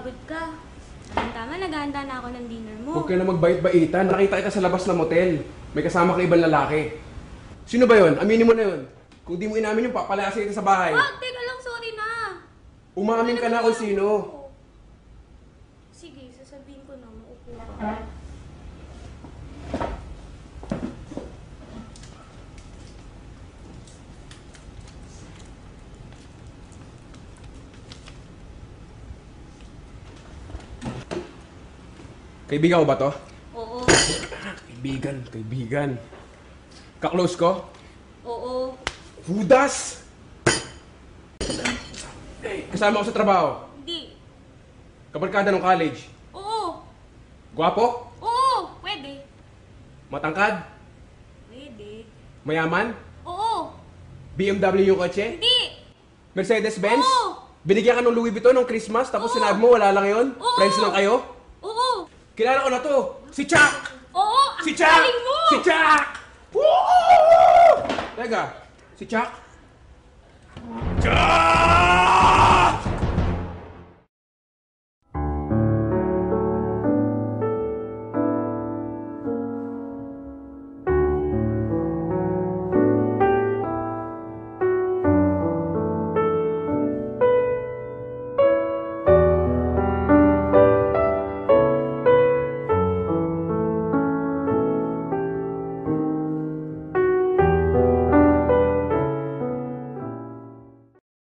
napapagod ka. Tama, naghahanda na ako ng dinner mo. Huwag ka na magbait-baitan. Nakita kita sa labas ng motel. May kasama ka ibang lalaki. Sino ba yun? Aminin mo na yun. Kung di mo inamin yung papalayasin kita sa bahay. Wag, teka lang, sorry na. Umamin ka na kung sino. Sige, sasabihin ko na, maupo ka. Kaibigan ko ba to? Oo. Kaibigan. Ka-close ko? Oo. Judas! Kasama ko sa trabaho. Hindi. Kabarkada ng college. Oo. Gwapo? Oo. Pwede. Matangkad? Pwede. Mayaman? Oo. BMW yung kotse? Hindi. Mercedes-Benz? Oo. Binigyan ka ng Louis Vuitton ng Christmas tapos sinabi mo wala lang yun? Oo. Friends lang kayo? Oo. Kilala ko na to! Si Chuck! Oo. Si ang Chuck! galing mo! Si Chuck! Woo! Teka, si Chuck? Chuck!